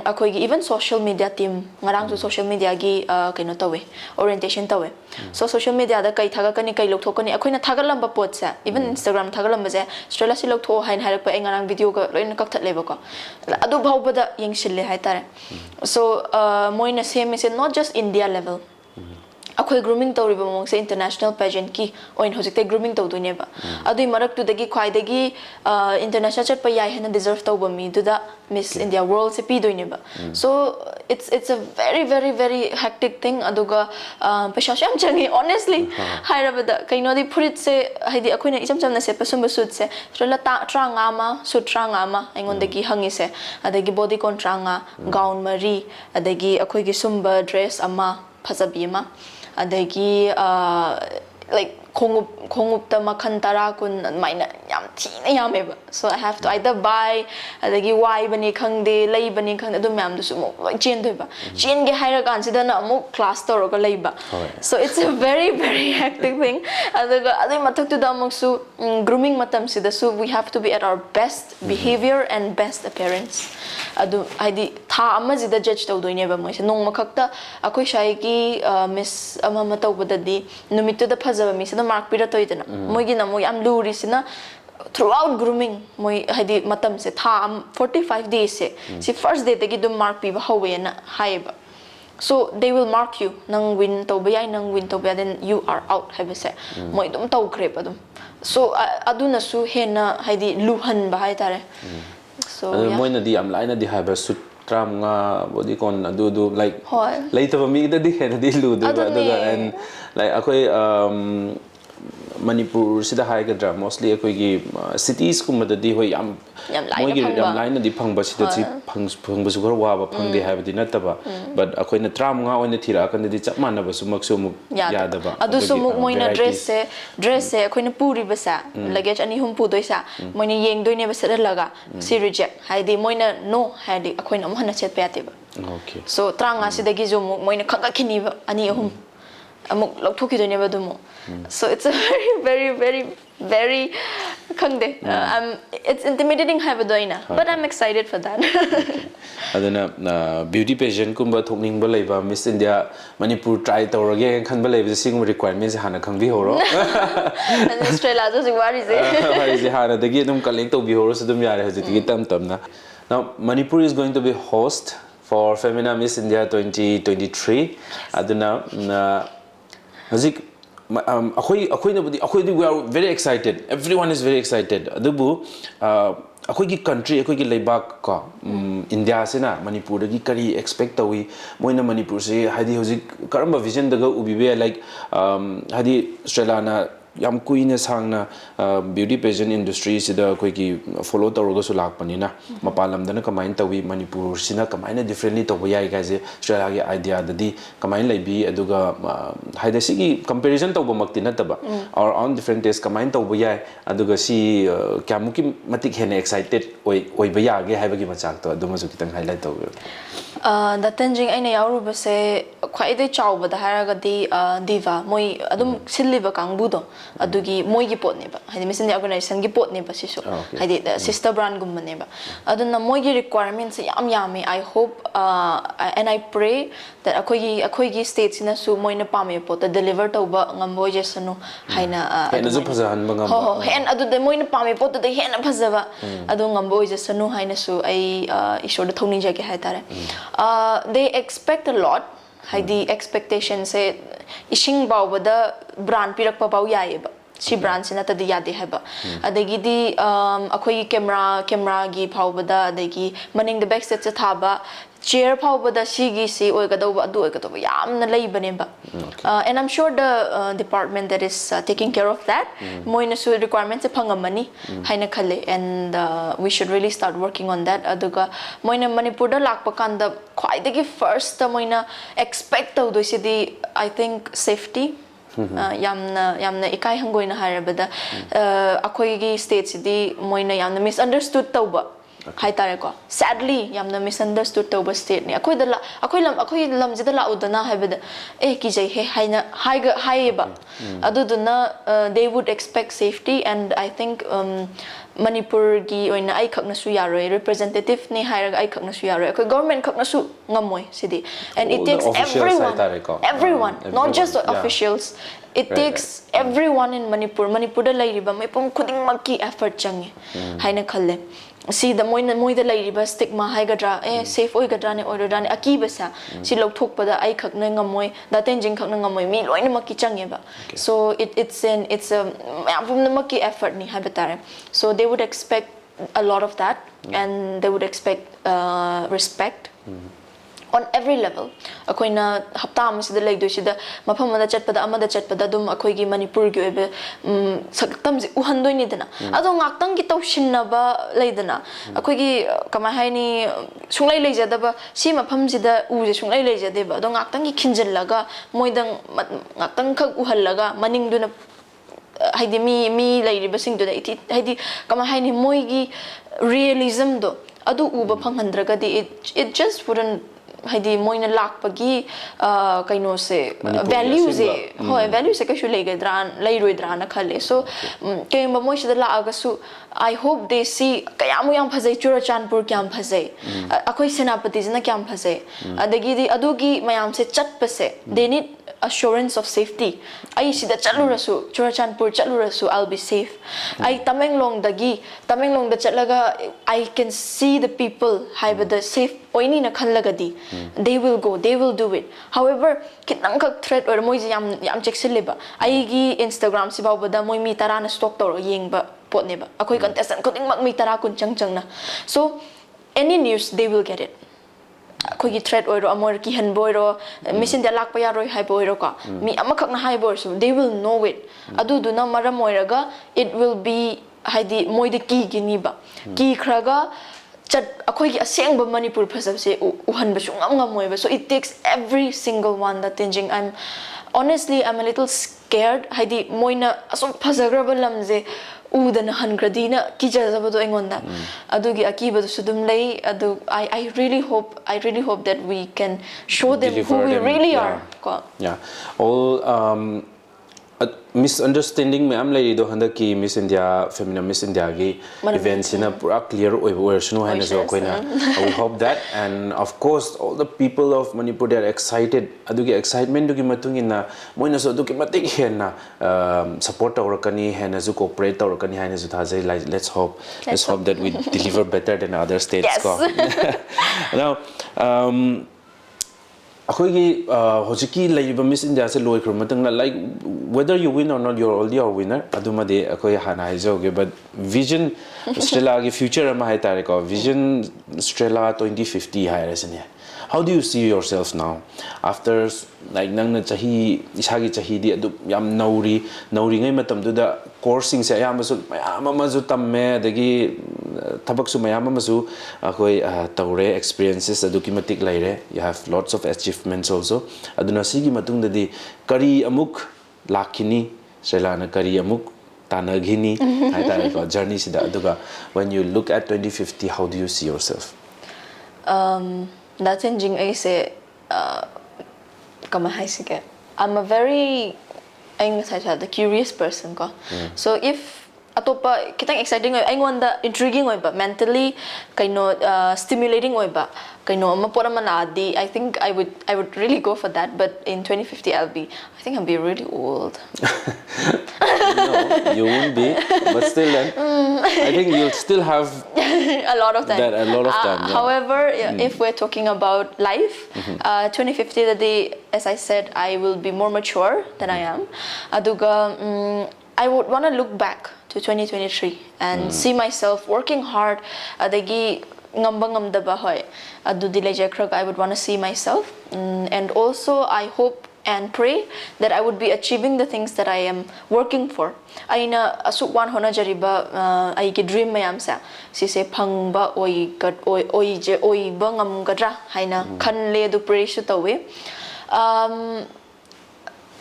akoigi even social media team ngarang su social media gi kaino tawe orientation tawe so social media da kai thaga kani kai lokthokani akoina thagalam ba pot sa even Instagram thagalam ba je Australia si loktho hain harak pa ngarang video ga loina kak that leba ko adu bhawbada yengshille hai tare so moina same is not just India level akhoi grooming tawriba mong se international pageant ki oin hojikte grooming tawdune ba adui marak tu dagi khwai dagi international chat pa yai hena deserve tawba mi duda Miss India World se pi doine ba so it's a very hectic thing aduga pesha sham changi honestly hairabada kaino di purit se haidi akoina icham chamna se pasum basut se trala ta tranga ma sutranga ma aingon dagi hangi se adagi body con tranga gown mari adagi akoi gi sumba dress ama phasabi ma adagi like khongup ta makhan tara kun maina yam thina yameba so I have to either buy adagi wai bani khangde lei bani khangde adu myam du su mo like chen doiba chen ge haira kan sida na mo class toro ga leiba so it's a very hectic thing adaga adai mathak tu da mo su grooming matam sida so we have to be at our best behavior and best appearance adu haidi tha ama jida judge tau doine ba mo se nong makhakta akoi shai gi miss ama ma tau badadi numitu da phajaba mi sida mark pira toidana moigi na mo yam luri sina throughout grooming moi hadi matam se tha 45 days se si first day tagi dum mark pi ba hawe na haiba so they will mark you nang win to ba yai nang win to ba then you are out have se moi dum tau grep adum so aduna su hena hadi luhan ba hai tare so moi na di am lai na di haiba sut tram nga body con adu like later for me the hena di lu do and like akoi Manipur sida haigadra mostly akoigi cities kumada di hoi yam moigi yam line di phangba sida chi phangba su gor wa ba phangde haibadi nataba but akoina tram nga oina thira kan di chap manaba su maksu mu yadaba adu su mu moina dress se akoina puri basa luggage ani hum pu doisa moina yeng doine basa laga si reject haidi moina no haidi akoina mu hana chet pate ba okay so tranga sida gi zo mu moina khanga khini ba ani hum amuk lokthokhi doine ba dumo so it's a very khangde it's intimidating habadoina but I'm excited for that adana beauty pageant kumba thokning ba leiba Miss India Manipur try tawrage khanba leiba sing requirements hana khangbi horo and Australia so wari se hana dagi dum collect to bi horo sedum yare hajiti tam na now Manipur is going to be host for Femina Miss India 2023 aduna hazik we are very excited. Everyone is very excited. Adubu, akoigi country, akoigi leibak ko India se na Manipur dagi kari expect tawi. Moina Manipur se hadi hazik karamba vision daga ubibe like hadi Australia na yam kuina sangna beauty pageant industry sida akoigi follow tawraga su lakpani na mapalam dana kamain tawi Manipur sina kamaina differently tawba yai gaise Australia gi idea dadi kamain leibi aduga haida sigi comparison tawba makti nataba or on different days kamain tawba yai aduga si kyamuki matik hena excited oi ba yage haibagi machak to aduma su kitang highlight tawbe the tenjing aina yauru base khwaide chawba da haragadi diva moi adum silliba kangbu do adugi moi gi pot ne ba haidi Miss India organization gi pot ne ba sisu haidi sister brand gum ne ba aduna moi gi requirements yam I hope and I pray that akoi gi states na su moi na pame pot deliver tawba ngamboi jesanu haina hena zu phajahan ba ngam ho hen adu de moi na pame pot de hena phajaba adu ngamboi jesanu haina su ai issue da thongni jage hai tare they expect a lot haidi expectation se ishing bawda brand pirak pa baw yae ba si brand sina tadi yade haba adagi di akoi camera gi phawbada adagi maning the backstage cha thaba chair phawbada sigi si oigadauba adu oigadauba yamna leibane ba and I'm sure the department that is taking care of that moina su requirements phangamani haina khale and we should really start working on that aduga moina Manipur da lakpa kanda khwaidagi first moina expect tawdoi sidi I think safety yamna ikai hangoi na harabada akhoi gi state sidi moina yamna misunderstood tauba hai tare ko sadly yamna misunderstood tauba state ni akhoi lam jida la udana haibada ki jai he haina haiga haiba aduduna they would expect safety, and I think Manipur gi oina ai khakna su yaroi representative ni hairaga ai khakna su yaroi akhoi government khakna su ngamoi sidi, and it takes everyone not just officials, it takes everyone in Manipur da lairiba maipum khuding makki effort changi haina khalle si da moida lairiba stigma haigadra safe oigadra ne oiradra ne akiba sa si lokthokpada ai khakna ngamoi da tenjing khakna ngamoi mi loina makki change ba, so it's a makki effort ni habatare, so they would expect a lot of that, and they would expect respect on every level. Akoina hapta amasida laidoi sida mafam amada chatpada dum akhoi gi Manipur gi oibe saktam ji uhandoi ni dana ado ngaktang gi tawshinna ba laidana akhoi gi kama haini sunglai leijada ba si mafam sida u je sunglai leijade ba ado ngaktang gi khinjillaga moidang ngaktang khak uhallaga maning duna haidi mi lairiba sing duna iti haidi kama haini moigi realism do adu uba phanghandraga di it just wouldn't haidi moina lakpagi kaino se values e hoi values e kashu leiroidra na khale, so kemba moi sida la agasu I hope they see kayamu yam phazai Churachandpur kyam phazai akhoi senapati jina kyam phazai adagi di adugi mayam se chatpase they need assurance of safety. I sida chalurasu Churachandpur chalurasu I'll be safe. I Tamenglong da chatlaga I can see the people haibada safe oini na khanlagadi they will go, they will do it. However kitang kak threat or moi yam cheksileba ai gi Instagram si bawda moi mi tara na stock toro yengba pot neba akhoi contestant kuding mag mi tara kun chang na, so any news they will get it. Akhoi threat oiro amor ki han boiro mission de lak pa yaroi hai boiro ka mi amakhak na hai boiro, so they will know it adu duna maram oiraga it will be haidi moi de ki gini ba ki khraga chat akhoi gi asengba Manipur phasab se uhan ba sungam moi ba, so it takes every single one that thinking honestly I'm a little scared haidi moina asum phazagraba lamje udana hangradina kijazabado engonda adugi akibadu sudum lei adu I really hope that we can show them who we really are. All misunderstanding me am lei do handa ki Miss India Miss India gi events in a pura clear version haina so koina we hope that, and of course all the people of Manipur they are excited adugi excitement dugi matung ina moina so dugi matik hena support tawrakani hena zu cooperate tawrakani haina zu thajai let's hope that we deliver better than other states. Now akhoi hojiki laiba Miss India se loi khrum matang like whether you win or not you're already a winner aduma de akhoi hana haijoge, but vision Australia gi future ama hai tare ko vision Australia 2050 hai resne. How do you see yourself now after like nang na chahi isagi chahi di adu yam nauri ngai matam du da coursing se ayam su mayam ma zu tamme adagi thabak su mayam ma su akhoi taure experiences adu ki matik laire, you have lots of achievements also aduna sigi matung da di kari amuk lakini selana kari amuk tanagini hai tare ko journey sida aduga when you look at 2050 how do you see yourself? That's changing. I say, I'm a very, the curious person. So if atopa kitang exciting I want the intriguing but mentally stimulating kaino mapora manadi, I think I would really go for that, but in 2050 I think I'll be really old. No, you won't be, but still then I think you'll still have a lot of time. However, if we're talking about life, 2050 the day, as I said, I will be more mature than I am. Aduga I would want to look back to 2023 and see myself working hard. Adagi ngamba ngamdaba hoy adu dilay krag I would want to see myself, and also I hope and pray that I would be achieving the things that I am working for. Aina asukwan hona jariba ai ki dream mayam sa si se phangba oi je oi bangam gadra haina khan le du pray shu tawe.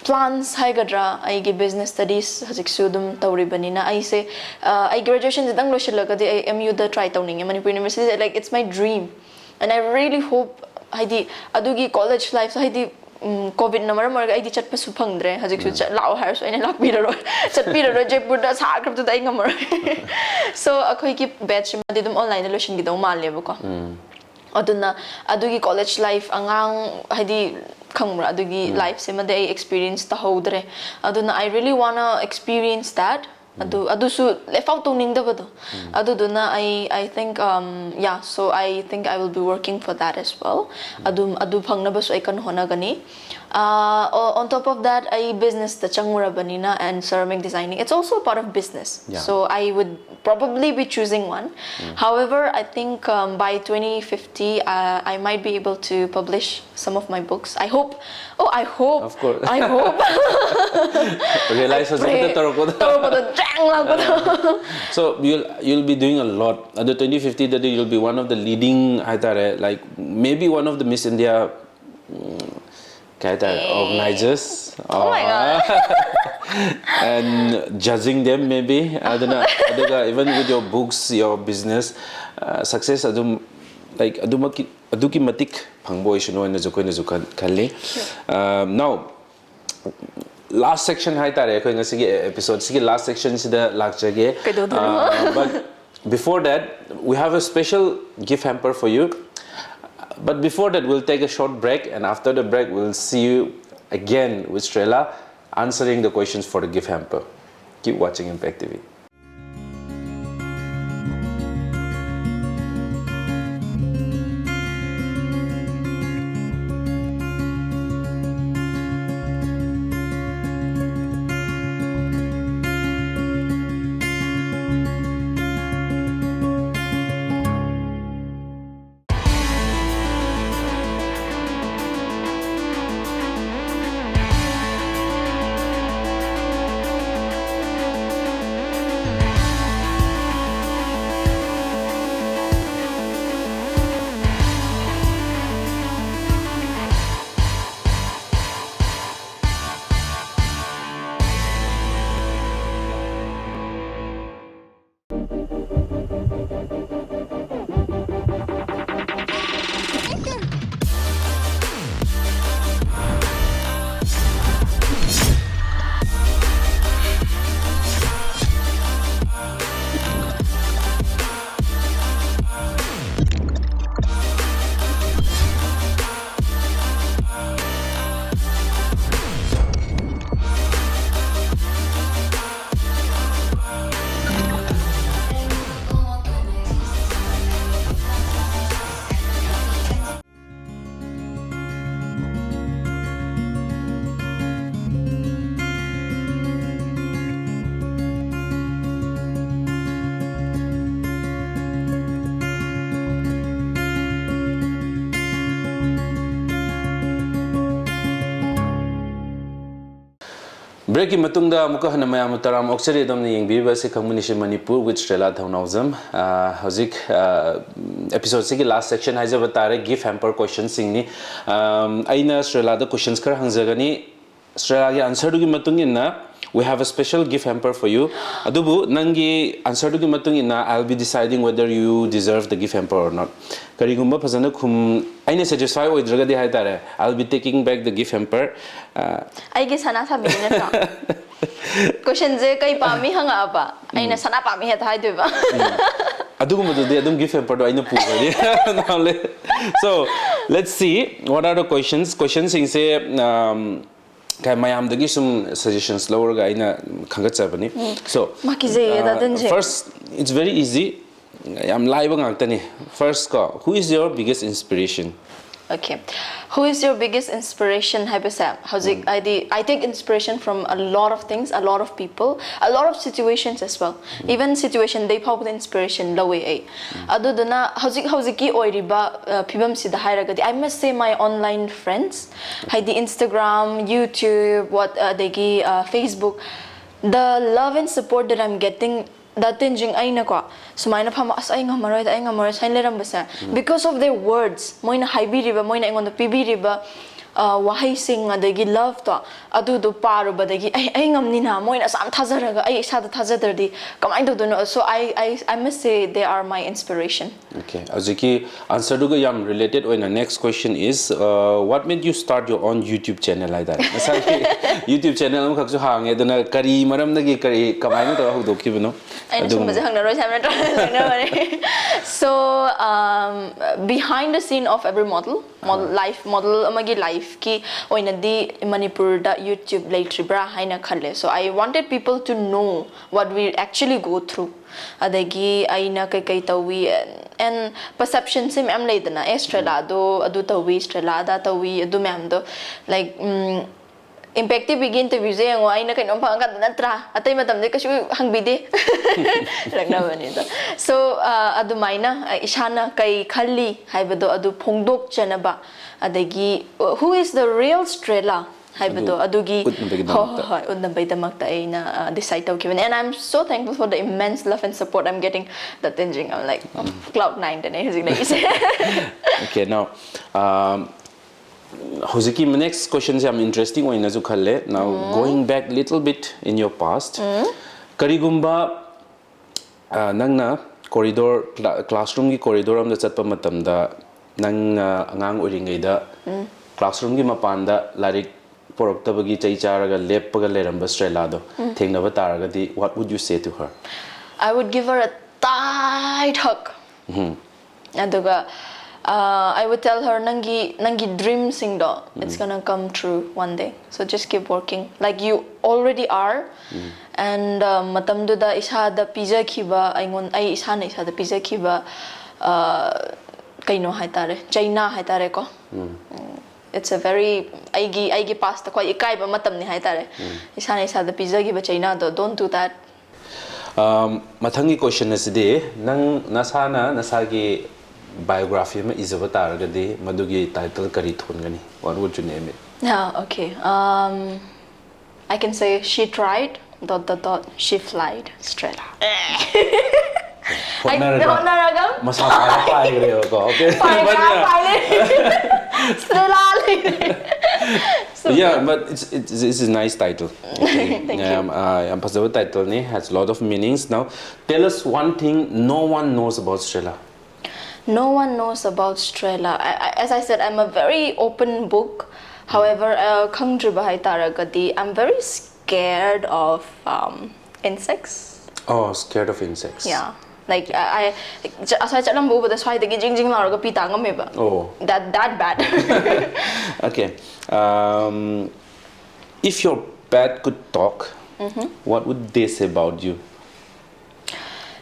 plans haigadra aigi business studies hajik su dum tawribanina I say I graduation jadang lo shilagadi I MU da try tawning Manipur University like it's my dream and I really hope haidi adugi college life so haidi COVID na maram marga aidi chat pa su phangdre hajik su chat lao har so ina lak biro chat biro Jaipur da sa krap da ngamar so akhoi ki batch ma dum online lo shin gi daw mal lebo ko aduna adugi college life angang haidi khangmra adugi life se made I experience ta hodre aduna I really wanna experience that adu su left out ning da bado aduna I think yeah so I think I will be working for that as well adu phangna ba so I kan hona gani on top of that I business the changura banina and ceramic designing it's also a part of business so I would probably be choosing one however I think by 2050 I might be able to publish some of my books I hope I hope of course I hope realize so you'll be doing a lot at the 2050 that you'll be one of the leading like maybe one of the Miss India organizers oh my god and judging them maybe I don't know even with your books your business success adum like aduki matik phangboy shino na jokoi na jokan khalli now last section hai tare khoi ngasi gi episode sigi last section sida lakjage but before that we have a special gift hamper for you but before that we'll take a short break and after the break we'll see you again with Strela answering the questions for the gift hamper. Keep watching Impact TV. Break in Matunda Mukahana Mayamutaram Oxeri Dom Yingbiba Khangminashi Manipur with Strela Thaunawzam Hazik episode sigi last section has a gift hamper question singni Aina Strela the questions kar hangzagani Strela answer to Matungina we have a special gift hamper for you adubu nangi answer to Matungina I'll be deciding whether you deserve the gift hamper or not Karigumba Pazana kum Aina satisfy with Dragadi Haitare I'll be taking back the gift hamper I guess Hana question je kai pami hanga ba aina sana pami het hai duba adugum de adum gift hamper do aina pu so let's see what are the questions sing say kai mayam dagi some suggestions lower ga aina khangat chabani so first it's very easy I'm live ngak first ko who is your biggest inspiration? Okay, who is your biggest inspiration? I take inspiration from a lot of things, a lot of people, a lot of situations as well. Even situation they pop the inspiration the way. Adudana howziki oiriba pibam sida hairagadi. I must say my online friends, the Instagram, YouTube, Facebook, the love and support that I'm getting. That thing aina ko sumaina phama asai ngamaroy sain leram basa because of their words moina haibi riba moina engon pibi riba wahai sing adagi love to adu do paru badagi ai ngamni na moina sam thazaraga ai isada thazadrdi kamai do no so I must say they are my inspiration. Okay, aziki answer duga yam related when the next question is what made you start your own YouTube channel like that? Asaki YouTube channel am khaksu hang edana kari maram dagi kari kamai no to hudokibno I know hang na roi sam so behind the scene of every model life model amagi life ki oina di Manipur da YouTube leitribra haina khalle so I wanted people to know what we actually go through adagi aina kai tawi and perception sim am leidana estrela do adu tawi estrela da tawi adu mem do like impactive begin to vise ngo aina kai nom phang ka natra atai matam de kasu hangbide lagna bani da so adu maina ishana kai khalli haibado adu phongdok chanaba adagi who is the real Strela haibado adugi udnabay damakta aina decide taw given and I'm so thankful for the immense love and support I'm getting that thinking I'm like cloud 9 then okay now Hoziki, my next question is interesting one nazu khalle now going back little bit in your past karigumba nangna corridor classroom gi corridor am da chatpa matam da nang angang oringai da classroom gi mapanda larik poroktabagi chai charaga leppaga leramba Strela do thengnaba taragadi what would you say to her? I would give her a tight hug aduga I would tell her nangi dream sing do it's gonna come true one day so just keep working like you already are and matam du da isa da pizza khiba aingon ai isa na isa da pizza khiba kaino haitare China haitare ko it's a very aigi past ko ikai ba matam ni haitare isa na isa da pizza khiba China do don't do that mathangi question aside nang nasana nasagi biography ma izaba taragadi madugi title kari thongani what would you name it? Yeah, okay. I can say she tried ... she flied Strela. Honaraga masa pai greo ko okay Strela yeah but it's a nice title okay. Thank you. Am pasaba title ni has a lot of meanings now tell us one thing no one knows about Strela. No one knows about Strela. As I said, I'm a very open book. However, I'm very scared of insects. Oh, scared of insects. Yeah. Like oh, that bad. Okay. If your pet could talk, what would they say about you?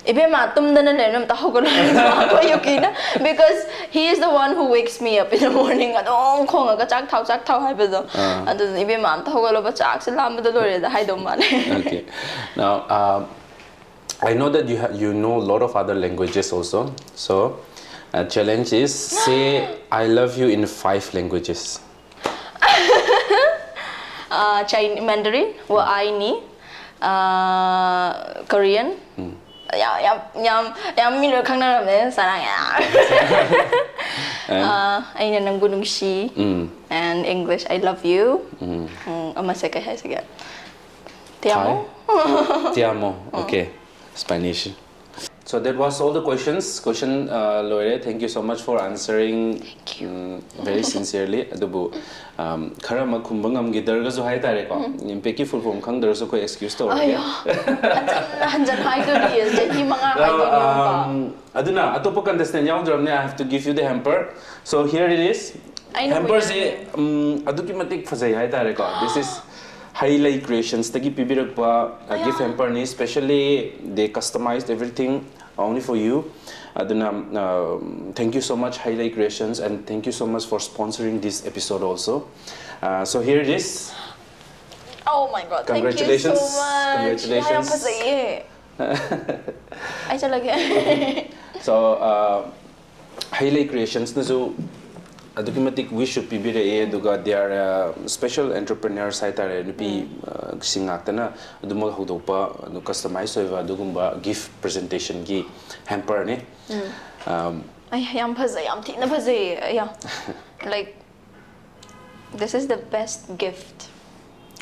Because he is the one who wakes me up in the morning. Okay. Now, I know that you know a lot of other languages also. So, challenge is say I love you in 5 languages. Chinese, Mandarin, Wa-ai-ni, Korean. Aina nanggu nungsi and English I love you. Te amo. Te amo. Okay. Spanish. So that was all the questions. Loire, thank you so much for answering very sincerely. Adubu khara ma khumbang am gi darga zo hai tare ko impeki full form khang dar so ko excuse to ayo hanjan hai to is jahi manga hai to aduna atopo contestant yaw drum ne I have to give you the hamper. So here it is. Hamper se aduki matik phajai hai tare ko this is highlight creations tagi pibirakpa gift hamper ni especially they customized everything only for you aduna thank you so much highlight creations and thank you so much for sponsoring this episode also so here it is. Oh my god, congratulations. Thank you so much. Congratulations. So highlight creations na so adukimatik we should be bire aduga they are special entrepreneurs haitare nupi singaktana aduma hodokpa customize oiva adugumba gift presentation gi hamper ne ay yam phazai yam thina phazai yeah like This is the best gift.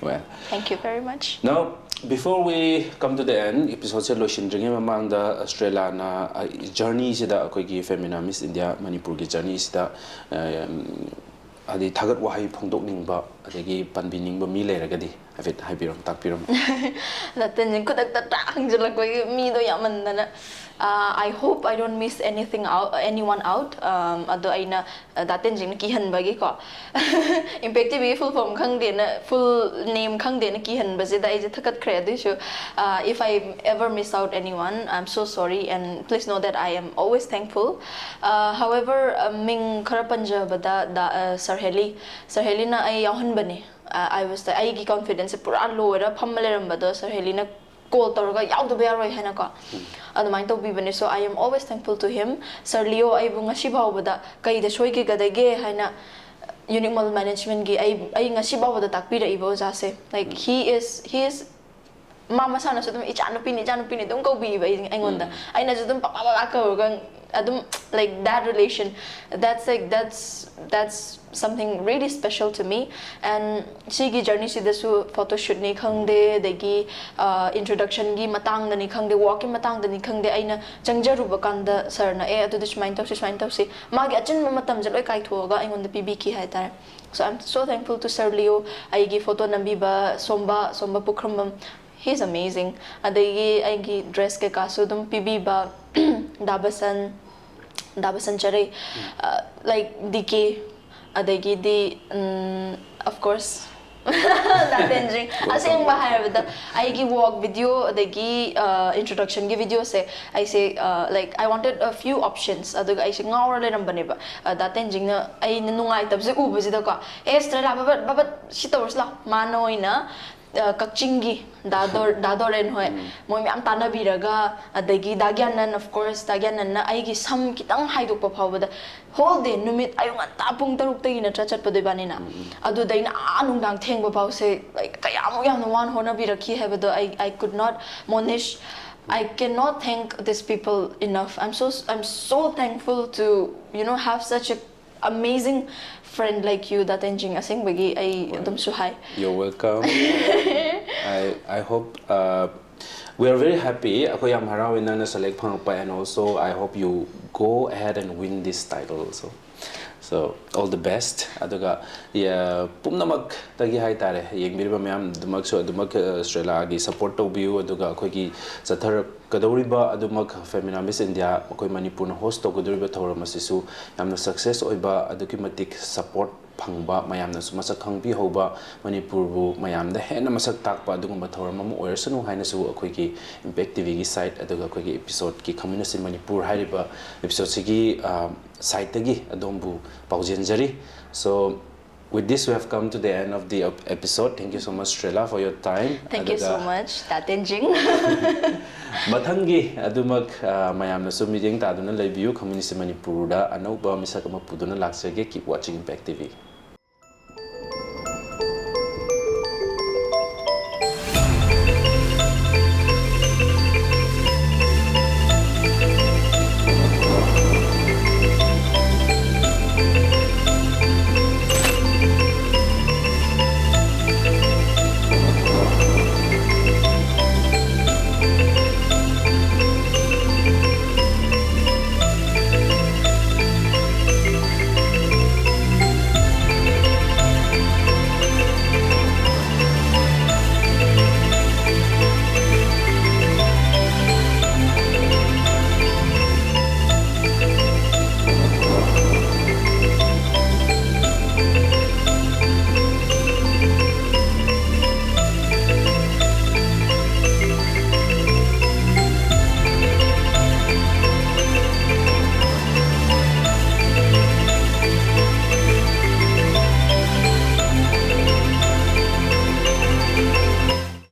Well, Thank you very much. now, before we come to the end, episode se loisindringe mamangda Australia na journey sida akoigi Femina Miss India Manipur gi journey sida adi thagat wahai phongdokningba adagi panbiningba mi leiragadi hafit haibiram takpiram. Latin kudak ta hangjala ko mi do yamandana. I hope I don't miss anyone out. Ado aina daten jing ki han bagi ko. Impact TV full form khang de na full name khang de na ki han baje da ije thakat khre so if I ever miss out anyone, I'm so sorry, and please know that I am always thankful. However, ming khara Punjab da Sarheli na ay yahan bani. I was the aigi confidence pura low ra phamaleram bado Sarheli na call tawraga yaud ba yaroi hana ko adumai to bibane. So I am always thankful to him. Sir Leo ai bunga shibaw bada kai da shoi gi gadage hana unique model management gi ai nga shibaw bada takpira ibo jase, like he is mama sana so dum ichanu pini dum ko bi ba aingonda aina so dum papa ka gang adum like that relation, that's something really special to me. And sigi journey si dasu photo shoot ni khangde degi introduction gi matang da ni khangde walking matang da ni khangde aina changjaru bakanda sir na adu this mind to si magi achin matam jaloi kai thoga aingon da pb ki hai tar. So I'm so thankful to Sir Leo. Aigi photo nambi ba somba pukhrambam, he's amazing. Adagi aigi dress ke kaso dum pb ba dabasan chare like DK adagi di of course that engine asing bahaya bada aigi walk video adagi introduction gi video se I say like I wanted a few options aduga I say ngawra le rambane ba that engine na ai nungai tabse ubasi da ka extra baba sitors la manoina kakchingi dadoren hoy moi myam tana biraga adagi dagyanan, of course dagyanan na aigi sam kitang haidok pa phawada whole day numit ayung ata pung taruk tagi na chat pa debani na adu dai na anung dang theng ba phaw se like kayam yam wan hona birakhi hebado I could not monish. I cannot thank these people enough. I'm so thankful to have such a amazing friend like you, that engine asing bagi ay dum suhay. You're welcome. I hope we are very happy. Ako yam harawin na select pa, and also I hope you go ahead and win this title also. So all the best. Aduga pumnamak tagi hai tare yengbiriba mayam dumak so dumak Australia gi support to biu aduga khoi gi sathar kadoriba adumak Femina Miss India akoi Manipur na host to kadoriba thoram asisu yamna success oiba aduki matik support phangba mayamna su masak khangbi hoba Manipur bu mayamda hena masak takpa adugumba thoram amu oirsanu haina su akoi gi Impact TV gi site aduga akoi gi episode ki Khangminashi Manipur hariba episode sigi site tagi adombu paujenjari. So with this we have come to the end of the episode. Thank you so much Strela for your time. Thank you so much Tatenjing. Mathangi adumak mayamna su mijeng ta aduna leibiu Khangminashi Manipur da anauba misak ama puduna laksage. Keep watching Impact TV.